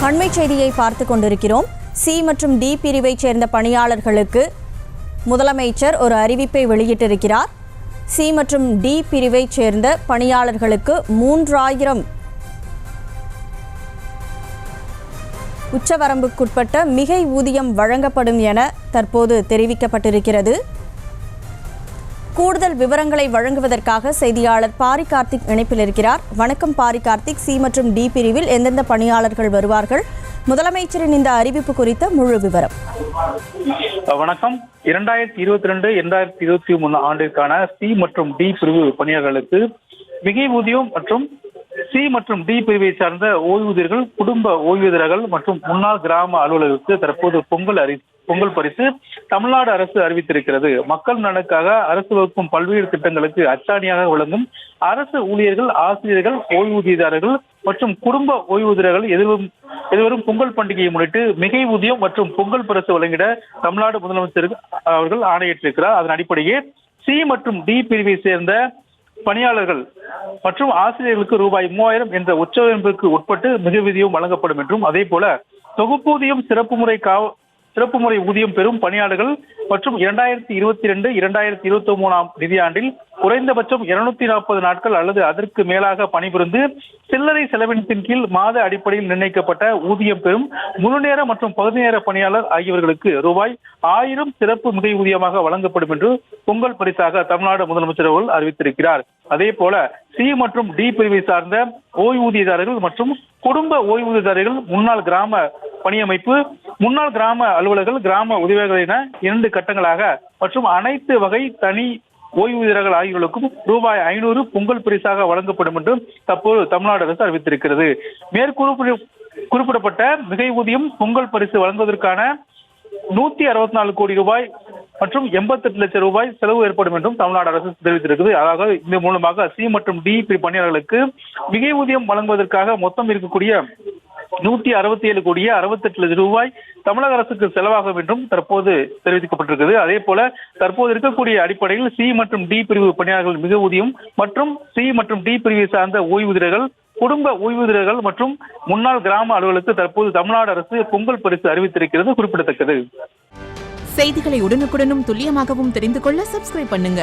அண்மை செய்தியை பார்த்து கொண்டிருக்கிறோம். சி மற்றும் டி பிரிவைச் சேர்ந்த பணியாளர்களுக்கு முதலமைச்சர் ஒரு அறிவிப்பை வெளியிட்டிருக்கிறார். சி மற்றும் டி பிரிவைச் சேர்ந்த பணியாளர்களுக்கு 3000 உச்சவரம்புக்குட்பட்ட மிகை ஊதியம் வழங்கப்படும் என தற்போது தெரிவிக்கப்பட்டிருக்கிறது. கூடுதல் விவரங்களை வழங்குவதற்காக செய்தியாளர் பாரி கார்த்திக் இணைப்பில் இருக்கிறார். வணக்கம் பாரி கார்த்திக். சி மற்றும் டி பிரிவில் எந்தெந்த பணியாளர்கள் வருவார்கள்? முதலமைச்சரின் இந்த அறிவிப்பு குறித்த முழு விவரம். வணக்கம். 2022-2023 ஆண்டிற்கான சி மற்றும் டி பிரிவு பணியாளர்களுக்கு மிகை ஊதியம் மற்றும் சி மற்றும் டி பிரிவை சார்ந்த ஓய்வூதியர்கள், குடும்ப ஓய்வூதியர்கள் மற்றும் முன்னாள் கிராம அலுவலர்களுக்கு தற்போது பொங்கல் பரிசு தமிழ்நாடு அரசு அறிவித்திருக்கிறது. மக்கள் நலனுக்காக அரசு வகுக்கும் பல்வேறு திட்டங்களுக்கு அச்சாணியாக விளங்கும் அரசு ஊழியர்கள், ஆசிரியர்கள், ஓய்வூதியதாரர்கள் மற்றும் குடும்ப ஓய்வூதியர்கள் எதிர்வரும் பொங்கல் பண்டிகையை முன்னிட்டு மிகை ஊதியம் மற்றும் பொங்கல் பரிசு வழங்கிட தமிழ்நாடு முதலமைச்சர் அவர்கள் ஆணையிட்டிருக்கிறார். அதன் அடிப்படையே சி மற்றும் டி பிரிவை சேர்ந்த பணியாளர்கள் மற்றும் ஆசிரியர்களுக்கு ரூபாய் 3000 என்ற உச்சவரம்பிற்கு உட்பட்டு மிக ஊதியம் வழங்கப்படும் என்றும், அதே போல தொகுப்பூதியம் சிறப்பு முறை ஊதியம் பெறும் பணியாளர்கள் மற்றும் 2022-2023 நிதியாண்டில் குறைந்தபட்சம் 240 நாட்கள் அல்லது அதற்கு மேலாக பணிபுரிந்து சில்லறை செலவினத்தின் கீழ் மாத அடிப்படையில் நிர்ணயிக்கப்பட்ட ஊதியம் பெறும் முழுநேர மற்றும் பகுதி நேர பணியாளர் ஆகியவர்களுக்கு ரூபாய் 1000 சிறப்பு மிகை ஊதியமாக வழங்கப்படும் என்று பொங்கல் பரிசாக தமிழ்நாடு முதலமைச்சர் அவர்கள் அறிவித்திருக்கிறார். அதே போல சி மற்றும் டி பிரிவை சார்ந்த ஓய்வூதியதாரர்கள் மற்றும் குடும்ப ஓய்வூதியதாரர்கள், முன்னாள் கிராம பணியமைப்பு, முன்னாள் கிராம அலுவலர்கள், கிராம உதவியாளர்கள் என 2 கட்டங்களாக மற்றும் அனைத்து வகை தனி ஓய்வூதியர்கள் ஆகியோருக்கும் ரூபாய் 500 பொங்கல் பரிசாக வழங்கப்படும் என்று தற்போது தமிழ்நாடு அரசு அறிவித்திருக்கிறது. குறிப்பிடப்பட்ட மிகை ஊதியம் பொங்கல் பரிசு வழங்குவதற்கான 164 கோடி ரூபாய் மற்றும் 88 லட்சம் ரூபாய் செலவு ஏற்படும் என்றும் தமிழ்நாடு அரசு தெரிவித்திருக்கிறது. அதாவது இதன் மூலமாக சி மற்றும் டி பணியாளர்களுக்கு மிகை ஊதியம் வழங்குவதற்காக மொத்தம் இருக்கக்கூடிய 167 கோடியே 68 லட்சம் ரூபாய் தமிழக அரசுக்கு செலவாகும் என்றும் தற்போது தெரிவிக்கப்பட்டிருக்கிறது. அதே போல தற்போது இருக்கக்கூடிய அடிப்படையில் சி மற்றும் டி பிரிவு பணியாளர்கள் மிக ஊதியம் மற்றும் சி மற்றும் டி பிரிவை சார்ந்த ஓய்வூதியர்கள், குடும்ப ஓய்வூதியர்கள் மற்றும் முன்னாள் கிராம அலுவலர்களுக்கு தற்போது தமிழ்நாடு அரசு பொங்கல் பரிசு அறிவித்திருக்கிறது குறிப்பிடத்தக்கது. செய்திகளை உடனுக்குடனும் துல்லியமாகவும் தெரிந்து கொள்ள சப்ஸ்கிரைப் பண்ணுங்க.